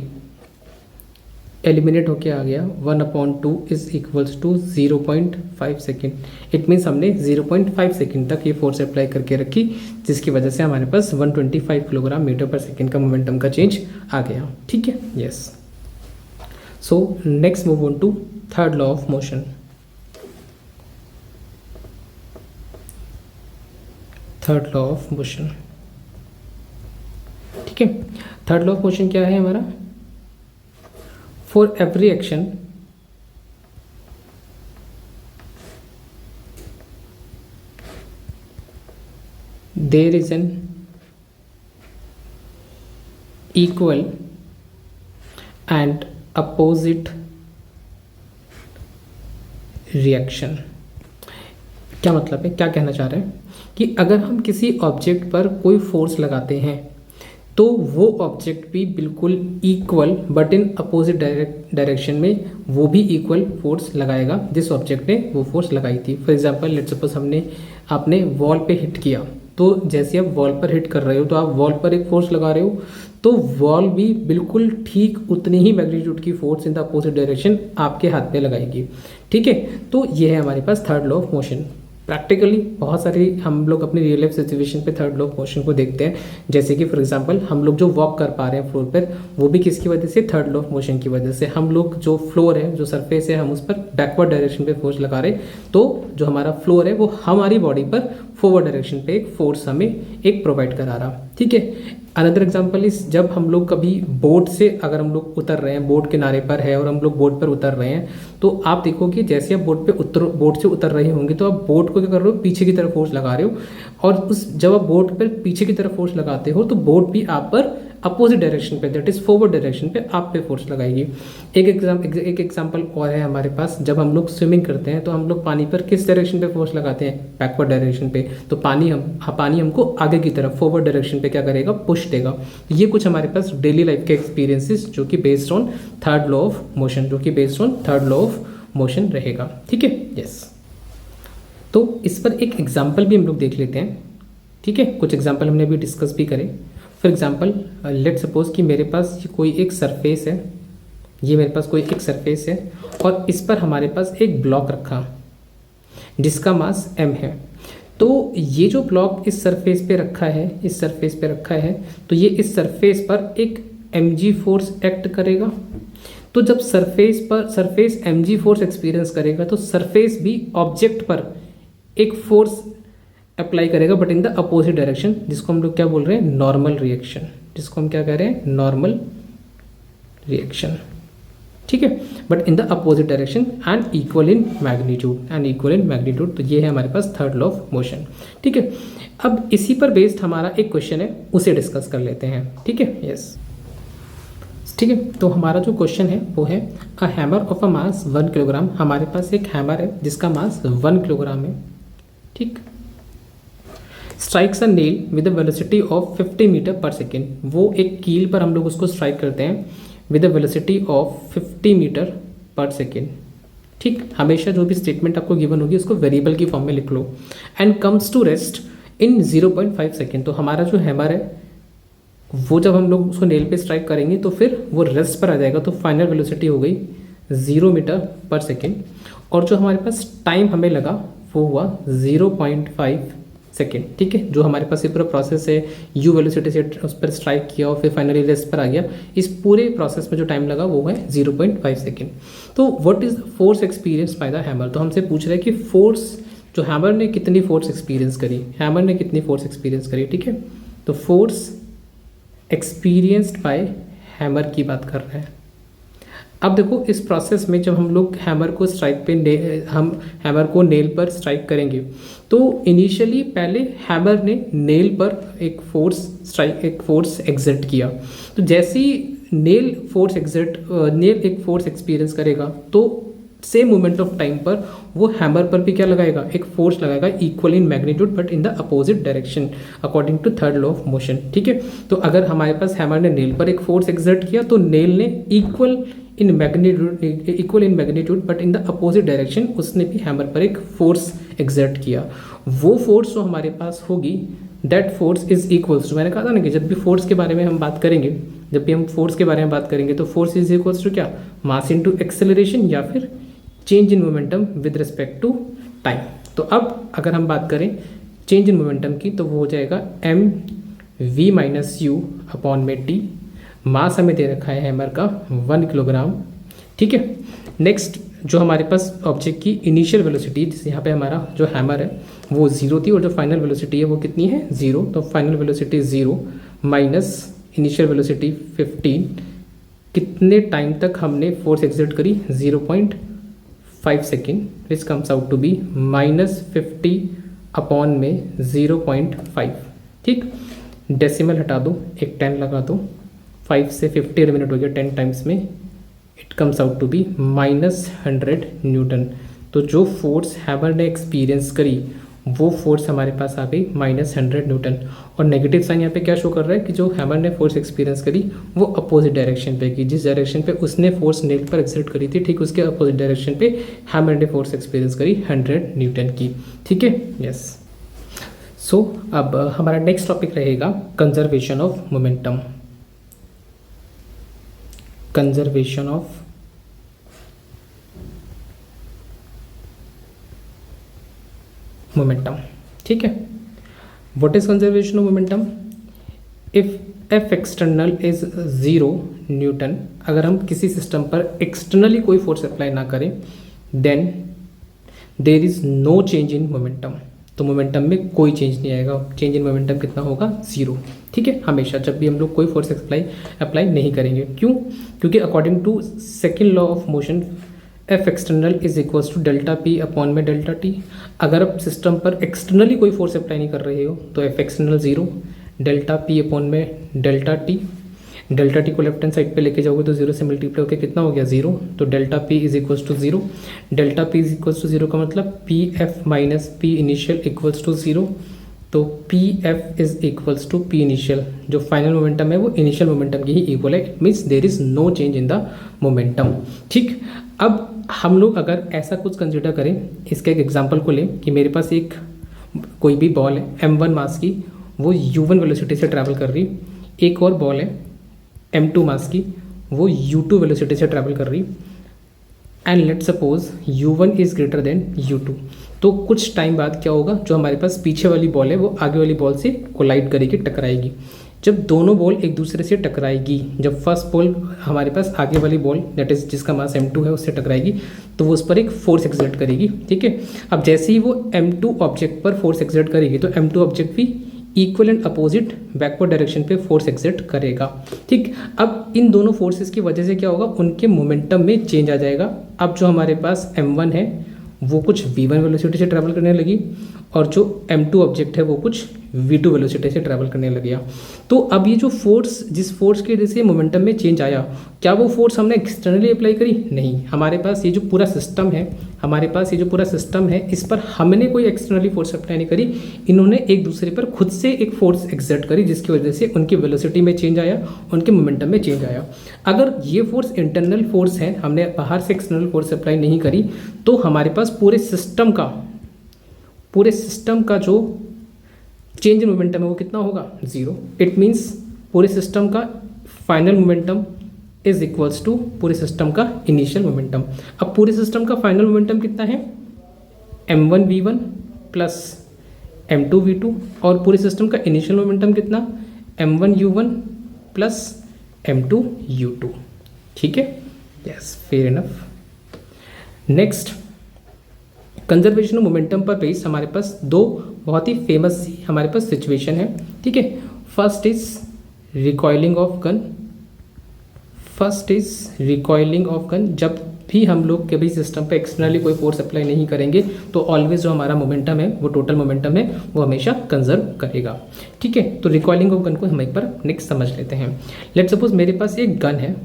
एलिमिनेट होके आ गया, 1/2 is equals to 0.5 second. It means हमने 0.5 सेकेंड तक ये फोर्स अप्लाई करके रखी, जिसकी वजह से हमारे पास 125 किलोग्राम मीटर पर सेकेंड का मोमेंटम का चेंज आ गया। ठीक है, yes. So next move on to third law of motion. Third law of motion. ठीक है, थर्ड लॉ ऑफ मोशन क्या है हमारा, for every action there is an equal and opposite reaction. क्या मतलब है, क्या कहना चाह रहे हैं कि अगर हम किसी ऑब्जेक्ट पर कोई फोर्स लगाते हैं तो वो ऑब्जेक्ट भी बिल्कुल equal but in opposite direction में वो भी इक्वल फोर्स लगाएगा जिस ऑब्जेक्ट ने वो फोर्स लगाई थी। फॉर एग्जांपल लेट्स सपोज आपने वॉल पे हिट किया, तो जैसे आप वॉल पर हिट कर रहे हो तो आप वॉल पर एक फोर्स लगा रहे हो, तो वॉल भी बिल्कुल ठीक उतनी ही मैग्नीट्यूड की force in the opposite direction आपके हाथ पे लगाएगी। ठीक है, तो ये है हमारे पास third law of motion. Practically बहुत सारी हम लोग अपनी रियल लाइफ सिचुएशन पे थर्ड लॉ ऑफ मोशन को देखते हैं। जैसे कि फॉर एग्जांपल हम लोग जो वॉक कर पा रहे हैं फ्लोर पर, वो भी किसकी वजह से, थर्ड लॉ ऑफ मोशन की वजह से। हम लोग जो फ्लोर है, जो सरफेस है, हम उस पर बैकवर्ड डायरेक्शन पे फोर्स लगा रहे, तो जो हमारा फ्लोर है वो हमारी बॉडी पर फॉरवर्ड डायरेक्शन पे एक फोर्स हमें एक प्रोवाइड करा रहा। ठीक है। अनदर एग्जाम्पल इस, जब हम लोग कभी बोट से अगर हम लोग उतर रहे हैं, बोट किनारे पर है और हम लोग बोट पर उतर रहे हैं, तो आप देखोगे जैसे आप बोट से उतर रहे होंगे तो आप बोट को क्या कर रहे हो, पीछे की तरफ फोर्स लगा रहे हो, और उस जब आप बोट पर पीछे की तरफ फोर्स लगाते हो तो बोट भी आप पर अपोजिट डायरेक्शन पे, दैट इज फॉरवर्ड डायरेक्शन पे आप पे फोर्स लगाएगी। एक एग्जाम्पल और है हमारे पास, जब हम लोग स्विमिंग करते हैं तो हम लोग पानी पर किस डायरेक्शन पे फोर्स लगाते हैं, बैकवर्ड डायरेक्शन पे। तो पानी हमको आगे की तरफ फॉरवर्ड डायरेक्शन पे क्या करेगा, पुश देगा। ये कुछ हमारे पास डेली लाइफ के एक्सपीरियंसेस जो कि based on third law of motion, जो कि based on third law of motion रहेगा। ठीक है, यस। तो इस पर एक एग्जाम्पल भी हम लोग देख लेते हैं। ठीक है, कुछ एग्जाम्पल हमने अभी डिस्कस भी करे। फॉर एग्जाम्पल लेट सपोज कि मेरे पास कोई एक सरफेस है, ये मेरे पास कोई एक सरफेस है और इस पर हमारे पास एक ब्लॉक रखा जिसका मास m है। तो ये जो ब्लॉक इस सरफेस पे रखा है, इस सरफेस पे रखा है, तो ये इस सरफेस पर एक mg फोर्स एक्ट करेगा। तो जब सरफेस mg फोर्स एक्सपीरियंस करेगा तो सरफेस भी ऑब्जेक्ट पर एक फोर्स अप्लाई करेगा, but in the opposite direction, जिसको हम लोग क्या बोल रहे हैं, नॉर्मल रिएक्शन, जिसको हम क्या कह रहे हैं, नॉर्मल रिएक्शन। ठीक है, but in the opposite direction and equal in magnitude. तो ये है हमारे पास थर्ड लॉ ऑफ मोशन। ठीक है, अब इसी पर बेस्ड हमारा एक क्वेश्चन है, उसे डिस्कस कर लेते हैं। ठीक है, यस। ठीक है, तो हमारा जो क्वेश्चन है वो है a hammer of a mass 1 kilogram. हमारे पास एक हैमर है जिसका मास 1 किलोग्राम है। ठीक, strikes a nail with a velocity of 50 metre पर सेकेंड। वो एक कील पर हम लोग उसको स्ट्राइक करते हैं with a velocity of 50 metre पर सेकेंड। ठीक, हमेशा जो भी स्टेटमेंट आपको गिवन होगी उसको वेरिएबल की फॉर्म में लिख लो। And comes to rest in 0.5 second. तो हमारा जो हैमर है वो जब हम लोग उसको नेल पे स्ट्राइक करेंगे तो फिर वो रेस्ट पर आ जाएगा। तो फाइनल वेलोसिटी हो गई 0 मीटर पर सेकेंड, और जो हमारे पास टाइम हमें लगा वो हुआ 0.5 सेकेंड। ठीक है, जो हमारे पास ये पूरा प्रोसेस है, यू वेलोसिटी से उस पर स्ट्राइक किया और फिर फाइनली रेस्ट पर आ गया, इस पूरे प्रोसेस में जो टाइम लगा वो है 0.5 सेकेंड। तो what is the force experience by the hammer. तो हमसे पूछ रहे हैं कि फोर्स, जो हैमर ने कितनी फोर्स एक्सपीरियंस करी, हैमर ने कितनी फोर्स एक्सपीरियंस करी। ठीक है, तो फोर्स एक्सपीरियंस्ड बाय हैमर की बात कर रहे हैं। अब देखो इस प्रोसेस में जब हम लोग हैमर को स्ट्राइक पे हम हैमर को नेल पर स्ट्राइक करेंगे तो इनिशियली पहले हैमर ने नेल पर एक फोर्स एग्जर्ट किया। तो जैसे ही नेल एक फोर्स एक्सपीरियंस करेगा तो सेम मोमेंट ऑफ टाइम पर वो हैमर पर भी क्या लगाएगा, एक फोर्स लगाएगा equal in magnitude but in the opposite direction according to third law of motion. ठीक है, तो अगर हमारे पास हैमर ने नेल पर एक फोर्स एक्सर्ट किया तो नेल ने equal in magnitude but in the opposite direction उसने भी हैमर पर एक फोर्स एक्सर्ट किया। वो फोर्स जो हमारे पास होगी that force is equals to, मैंने कहा था ना कि जब भी फोर्स के बारे में हम बात करेंगे, जब भी हम फोर्स के बारे में बात करेंगे तो फोर्स इज इक्वल्स टू क्या, मास इनटू एक्सेलरेशन या फिर change in momentum with respect to time. तो अब अगर हम बात करें चेंज इन मोमेंटम की तो वो हो जाएगा m v minus u upon में टी। मास हमें दे रखा है हैमर का 1 किलोग्राम। ठीक है, नेक्स्ट जो हमारे पास ऑब्जेक्ट की इनिशियल वेलोसिटी, जिस यहाँ पे हमारा जो हैमर है वो 0 थी और जो फाइनल वेलोसिटी है वो कितनी है, 0। तो final velocity 0 minus initial velocity 15। कितने टाइम तक हमने फोर्स एक्सर्ट करी, 0.5 second, which comes out to be -50 upon में 0.5। ठीक, डेसिमल हटा दो, एक 10 लगा दो, 5 से 50 एलिमिनेट हो गया 10 टाइम्स में, it comes out to be -100 newton. तो जो फोर्स हैमर ने एक्सपीरियंस करी वो फोर्स हमारे पास आ गई -100 न्यूटन। और नेगेटिव साइन यहाँ पे क्या शो कर रहा है कि जो हैमर ने फोर्स एक्सपीरियंस करी वो अपोजिट डायरेक्शन पे की, जिस डायरेक्शन पे उसने फोर्स नेल पर एक्सर्ट करी थी ठीक उसके अपोजिट डायरेक्शन पे हैमर ने फोर्स एक्सपीरियंस करी 100 न्यूटन की। ठीक है, यस। सो अब हमारा नेक्स्ट टॉपिक रहेगा conservation of momentum. Conservation of momentum. ठीक है, what is conservation of momentum? If F external is 0 Newton, अगर हम किसी सिस्टम पर एक्सटर्नली कोई फोर्स अप्लाई ना करें, then there is no change in momentum, तो मोमेंटम में कोई चेंज नहीं आएगा। चेंज इन मोमेंटम कितना होगा? 0। ठीक है, हमेशा जब भी हम लोग कोई फोर्स अप्लाई नहीं करेंगे। क्यों? क्योंकि according to second law of motion, F external is equals to delta p upon में डेल्टा टी। अगर आप सिस्टम पर एक्सटर्नली कोई फोर्स अप्लाई नहीं कर रहे हो तो F external 0, delta p upon में डेल्टा टी। डेल्टा टी को लेफ्ट हैंड साइड पे लेके जाओगे तो 0 से मल्टीप्लाई होकर कितना हो गया? 0। तो delta P is equals to 0। Delta P is equals to 0 का मतलब P F minus P initial equals to 0। तो P F is equals to P initial, जो फाइनल मोमेंटम है वो इनिशियल मोमेंटम की ही इक्वल है। It means there is no change in the momentum. ठीक, अब हम लोग अगर ऐसा कुछ कंसिडर करें, इसका एक एग्जाम्पल को लें कि मेरे पास एक कोई भी बॉल है m1 मास की, वो u1 वेलोसिटी से ट्रैवल कर रही। एक और बॉल है m2 मास की, वो u2 वेलोसिटी से ट्रैवल कर रही। And let suppose u1 is greater than u2। तो कुछ टाइम बाद क्या होगा? जो हमारे पास पीछे वाली बॉल है वो आगे वाली बॉल से कोलाइड करेगी, टकराएगी। जब दोनों बॉल एक दूसरे से टकराएगी, जब फर्स्ट बॉल हमारे पास आगे वाली बॉल दैट इज जिसका मास m2 है उससे टकराएगी, तो वो उस पर एक फोर्स एक्सर्ट करेगी। ठीक है, अब जैसे ही वो m2 ऑब्जेक्ट पर फोर्स एक्सर्ट करेगी तो m2 ऑब्जेक्ट भी equal and opposite backward direction पे फोर्स एक्सर्ट करेगा। ठीक, अब इन दोनों फोर्सेस की वजह से क्या होगा? उनके मोमेंटम में चेंज आ जाएगा। अब जो हमारे पास m1 है वो कुछ v1 वेलोसिटी से ट्रैवल करने लगी, और जो m2 ऑब्जेक्ट है वो कुछ v2 वेलोसिटी से ट्रैवल करने लग गया। तो अब ये जो फोर्स, जिस फोर्स की वजह से मोमेंटम में चेंज आया, क्या वो फोर्स हमने एक्सटर्नली अप्लाई करी? नहीं। हमारे पास ये जो पूरा सिस्टम है, इस पर हमने कोई एक्सटर्नली फोर्स अप्लाई नहीं करी। इन्होंने एक दूसरे पर खुद से एक फोर्स एक्सर्ट करी, जिसकी वजह से उनकी वेलोसिटी में चेंज आया, उनके मोमेंटम में चेंज आया। अगर ये फोर्स इंटरनल फोर्स है, हमने बाहर से एक्सटर्नल फोर्स अप्लाई नहीं करी, तो हमारे पास पूरे सिस्टम का जो चेंज इन मोमेंटम है वो कितना होगा? 0। इट मीन्स पूरे सिस्टम का final momentum is equals to पूरे सिस्टम का इनिशियल मोमेंटम। अब पूरे सिस्टम का फाइनल मोमेंटम कितना है? m1 v1 plus m2 v2, और पूरे सिस्टम का इनिशियल मोमेंटम कितना? m1 u1 plus m2 u2। ठीक है, yes, fair enough. Next, conservation of momentum पर बेस हमारे पास दो बहुत ही फेमस हमारे पास सिचुएशन है। ठीक है, first is recoiling of gun. जब भी हम लोग कभी सिस्टम पे एक्सटर्नली कोई फोर्स अप्लाई नहीं करेंगे तो ऑलवेज जो हमारा मोमेंटम है, वो टोटल मोमेंटम है, वो हमेशा कंजर्व करेगा। ठीक है, तो रिकॉइलिंग ऑफ गन को हम एक बार नेक्स्ट समझ लेते हैं। लेट्स सपोज मेरे पास एक गन है।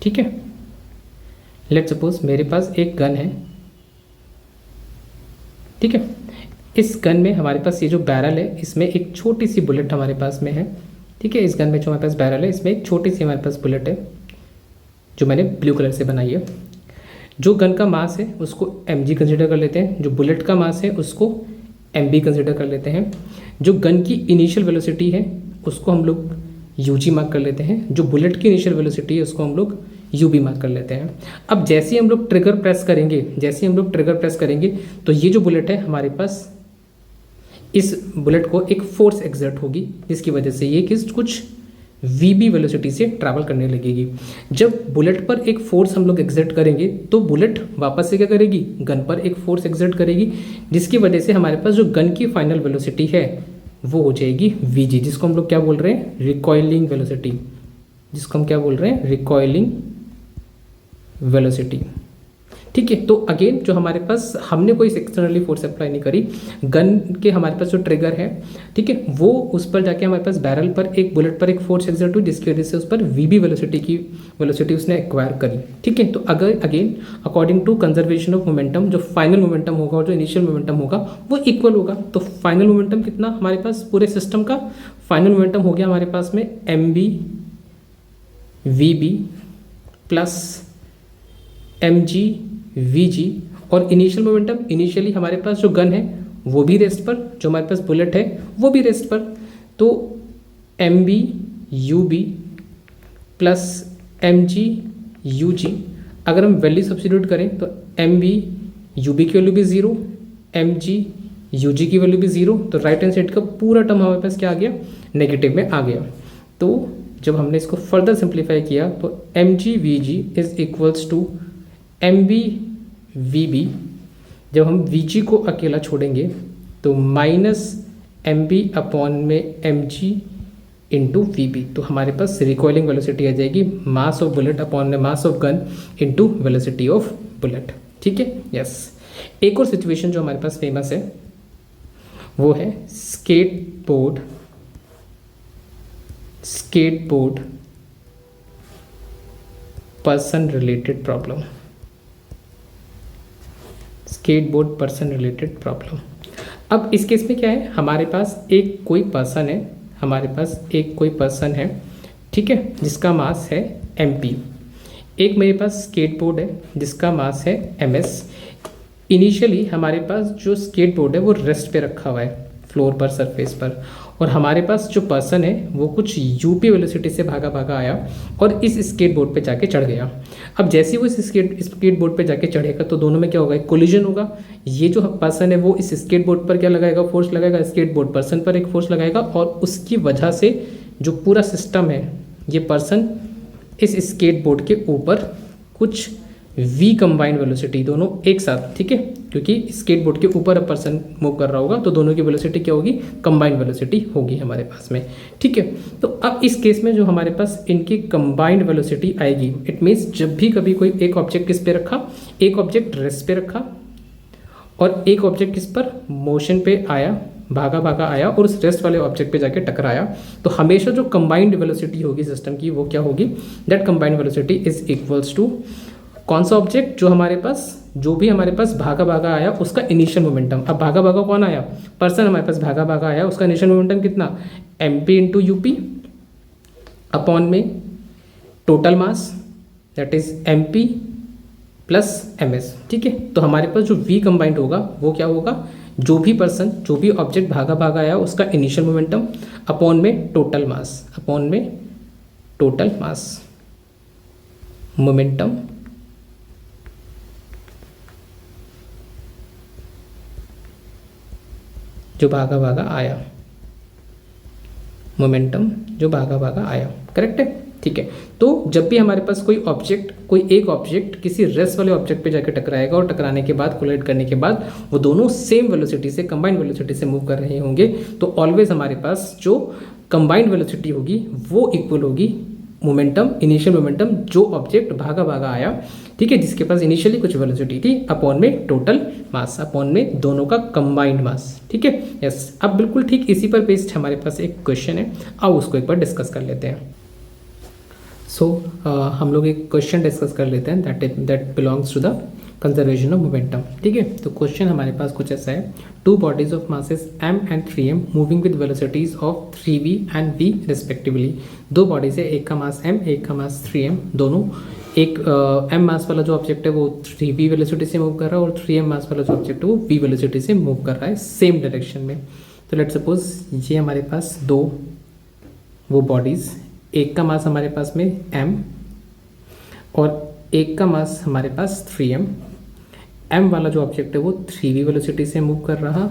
ठीक है, लेट्स सपोज मेरे पास एक गन है। ठीक है, इस गन में हमारे पास ये जो बैरल है, इसमें एक छोटी सी बुलेट हमारे पास में है। ठीक है, इस गन में जो हमारे पास बैरल है, इसमें एक छोटी सी हमारे पास बुलेट है जो मैंने ब्लू कलर से बनाई है। जो गन का मास है उसको mg कंसिडर कर लेते हैं, जो बुलेट का मास है उसको mb कंसिडर कर लेते हैं। जो गन की इनिशियल वेलोसिटी है उसको हम लोग ug मार्क कर लेते हैं। जो बुलेट की इनिशियल वेलोसिटी है उसको हम लोग ub मार्क कर लेते हैं। अब जैसे ही हम लोग ट्रिगर प्रेस करेंगे तो ये जो बुलेट है हमारे पास, इस बुलेट को एक फोर्स एक्सर्ट होगी, जिसकी वजह से ये कुछ vb वेलोसिटी से ट्रैवल करने लगेगी। जब बुलेट पर एक फोर्स हम लोग एक्सर्ट करेंगे तो बुलेट वापस से क्या करेगी? गन पर एक फोर्स एक्सर्ट करेगी, जिसकी वजह से हमारे पास जो गन की फाइनल वेलोसिटी है वो हो जाएगी vg, जिसको हम लोग क्या बोल रहे हैं? Recoiling velocity. ठीक है, तो अगेन जो हमारे पास हमने कोई एक्सटर्नली फोर्स अप्लाई नहीं करी, गन के हमारे पास जो ट्रिगर है, ठीक है, वो उस पर जाके हमारे पास बैरल पर एक बुलेट पर एक फोर्स एक्सर्ट हुई, जिसकी वजह से उस पर वीबी वेलोसिटी उसने एक्वायर करी। ठीक है, तो अगर again according to conservation of momentum, जो फाइनल मोमेंटम होगा और जो इनिशियल मोमेंटम होगा वो इक्वल होगा। तो फाइनल मोमेंटम कितना हमारे पास? पूरे सिस्टम का फाइनल मोमेंटम हो गया हमारे पास में mb vb plus mg vg, और इनिशियल मोमेंटम, इनिशियली हमारे पास जो गन है वो भी रेस्ट पर, जो हमारे पास बुलेट है वो भी रेस्ट पर, तो mb ub plus mg ug। अगर हम वैल्यू सब्स्टिट्यूट करें तो mb यू बी की वैल्यू भी ज़ीरो, एम जी यू जी की वैल्यू भी ज़ीरो, तो राइट हैंड साइड का पूरा टर्म हमारे पास क्या आ गया, नेगेटिव में आ गया। तो जब हमने इसको फर्दर सिंप्लीफाई किया तो M G V G is equals to M B V B, जब हम वी जी को अकेला छोड़ेंगे तो माइनस एम बी अपॉन में M G into V B, तो हमारे पास रिकॉइलिंग वेलोसिटी आ जाएगी मास ऑफ बुलेट अपॉन में mass of gun into velocity of bullet. ठीक है, यस। एक और सिचुएशन जो हमारे पास फेमस है वो है skateboard person related problem, skateboard person related problem. अब इस केस में क्या है, हमारे पास एक कोई पर्सन है, ठीक है, जिसका मास है mp। एक मेरे पास स्केटबोर्ड है जिसका मास है ms। इनिशियली हमारे पास जो स्केटबोर्ड है वो रेस्ट पे रखा हुआ है फ्लोर पर, सरफेस पर, और हमारे पास जो पर्सन है वो कुछ यूपी वेलोसिटी से भागा आया और इस स्केटबोर्ड पे जाके चढ़ गया। अब जैसे ही वो इस स्केटबोर्ड पे जाके चढ़ेगा तो दोनों में क्या होगा, एक कोलिजन होगा। ये जो पर्सन है वो इस स्केटबोर्ड पर क्या लगाएगा, फोर्स लगाएगा, स्केटबोर्ड पर्सन पर एक फोर्स लगाएगा, और उसकी वजह से जो पूरा सिस्टम है, ये पर्सन इस स्केटबोर्ड के ऊपर कुछ v कंबाइंड वेलोसिटी, दोनों एक साथ, ठीक है, क्योंकि स्केटबोर्ड के ऊपर पर्सन मूव कर रहा होगा तो दोनों की वेलोसिटी क्या होगी, कंबाइंड वेलोसिटी होगी हमारे पास में। ठीक है, तो अब इस केस में जो हमारे पास इनकी कंबाइंड वेलोसिटी आएगी, इट मीन्स जब भी कभी कोई एक ऑब्जेक्ट किस पे रखा, एक ऑब्जेक्ट रेस्ट पे रखा और एक ऑब्जेक्ट किस पर, मोशन पे आया, भागा आया और उस रेस्ट वाले ऑब्जेक्ट पे जाके टकराया, तो हमेशा जो कंबाइंड वेलोसिटी होगी सिस्टम की वो क्या होगी, that combined velocity is equals to कौन सा ऑब्जेक्ट, जो हमारे पास, जो भी हमारे पास भागा आया उसका इनिशियल मोमेंटम। अब भागा कौन आया, पर्सन हमारे पास भागा आया, उसका इनिशियल मोमेंटम कितना, mp इंटू यूपी अपॉन में total mass that is mp plus ms। ठीक है, तो हमारे पास जो v कंबाइंड होगा वो क्या होगा, जो भी पर्सन, जो भी ऑब्जेक्ट भागा आया उसका इनिशियल मोमेंटम अपॉन में टोटल मास, मोमेंटम जो भागा आया, मोमेंटम जो भागा आया, करेक्ट है। ठीक है, तो जब भी हमारे पास कोई एक ऑब्जेक्ट किसी रेस्ट वाले ऑब्जेक्ट पे जाकर टकराएगा और टकराने के बाद, कोलाइड करने के बाद वो दोनों सेम वेलोसिटी से, कंबाइंड वेलोसिटी से मूव कर रहे होंगे, तो ऑलवेज हमारे पास जो कंबाइंड वेलोसिटी होगी वो इक्वल होगी मोमेंटम, इनिशियल मोमेंटम जो ऑब्जेक्ट भागा आया, ठीक है, जिसके पास इनिशियली कुछ वेलोसिटी थी, अपॉन में टोटल मास, अपॉन में दोनों का कंबाइंड मास। ठीक है, यस। अब बिल्कुल ठीक इसी पर बेस्ड हमारे पास एक क्वेश्चन है, आओ उसको एक बार डिस्कस कर लेते हैं। हम लोग एक क्वेश्चन डिस्कस कर लेते हैं that belongs to the conservation of momentum. ठीक है, तो क्वेश्चन हमारे पास कुछ ऐसा है, two bodies of masses m and 3m moving with velocities of 3v and v respectively. दो बॉडीज है, एक का मास m, एक का मास 3m, दोनों एक m मास वाला जो ऑब्जेक्ट है वो 3v वेलोसिटी से मूव कर रहा है और 3m मास वाला जो ऑब्जेक्ट है वो v वेलोसिटी से मूव कर रहा है सेम डायरेक्शन में। तो लेट्स सपोज ये हमारे पास दो वो बॉडीज़, एक का मास हमारे पास में m और एक का मास हमारे पास 3m। m वाला जो ऑब्जेक्ट है वो 3v वेलोसिटी से मूव कर रहा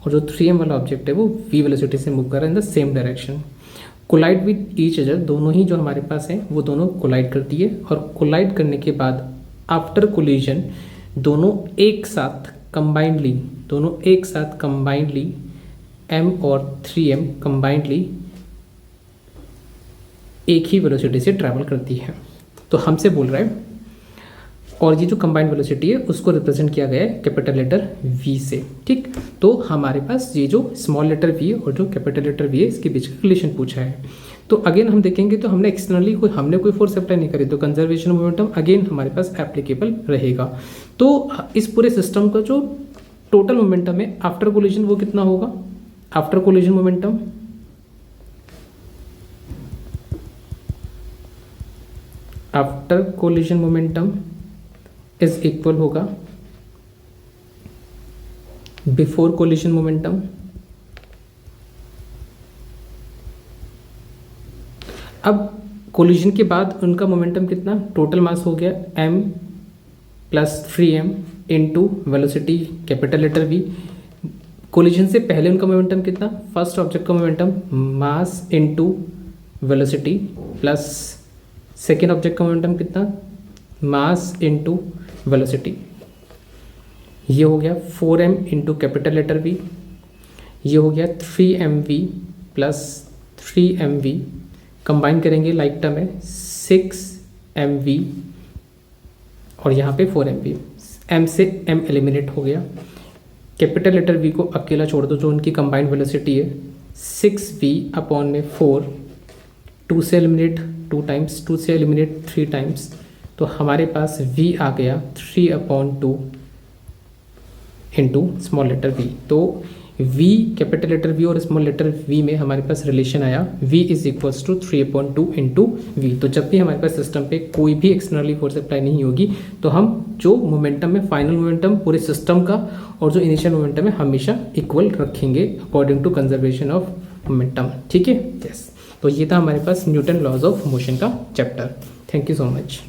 और जो 3m वाला ऑब्जेक्ट है वो v वेलोसिटी से मूव कर रहा है in the same direction. Collide with each other, दोनों ही जो हमारे पास हैं वो दोनों कोलाइड करती है और कोलाइड करने के बाद आफ्टर कोलिजन दोनों एक साथ कंबाइंडली m और 3m कंबाइंडली एक ही वेलोसिटी से ट्रैवल करती है। तो हमसे बोल रहा है, और ये जो कंबाइंड वेलोसिटी है उसको रिप्रेजेंट किया गया है कैपिटल लेटर v से। ठीक, तो हमारे पास ये जो स्मॉल लेटर v है और जो कैपिटल लेटर v है इसके बीच का रिलेशन पूछा है। तो अगेन हम देखेंगे तो हमने एक्सटर्नली कोई फोर्स अप्लाई नहीं करी, तो कंजर्वेशन मोमेंटम अगेन हमारे पास एप्लीकेबल रहेगा। तो इस पूरे सिस्टम का जो टोटल मोमेंटम है आफ्टर कोलिजन वो कितना होगा, after collision momentum is equal होगा बिफोर कोलिजन मोमेंटम। अब कोलिजन के बाद उनका मोमेंटम कितना, टोटल मास हो गया m plus 3m into velocity capital letter V. Collision से पहले उनका मोमेंटम कितना, फर्स्ट ऑब्जेक्ट का momentum mass into velocity plus second object का मोमेंटम कितना, मास इनटू वेलोसिटी। ये हो गया 4m into capital letter we, ये हो गया 3mv प्लस 3mv, कंबाइन करेंगे लाइक टर्म है 6mv और यहाँ पे 4mv, m से m एलिमिनेट हो गया। कैपिटल लेटर v को अकेला छोड़ दो, जो उनकी कंबाइंड वेलोसिटी है 6v अपॉन में 4, 2 से एलिमिनेट 2 टाइम्स, 2 से एलिमिनेट 3 टाइम्स, तो हमारे पास v आ गया 3/2 इंटू स्मॉल लेटर v। तो v कैपिटल लेटर v और स्मॉल लेटर v में हमारे पास रिलेशन आया v is equals to 3/2 into V. तो जब भी हमारे पास सिस्टम पे कोई भी एक्सटर्नली फोर्स अप्लाई नहीं होगी तो हम जो मोमेंटम में फाइनल मोमेंटम पूरे सिस्टम का और जो इनिशियल मोमेंटम है हमेशा इक्वल रखेंगे according to conservation of momentum. ठीक है, यस। तो ये था हमारे पास न्यूटन लॉज ऑफ मोशन का chapter. Thank you so much.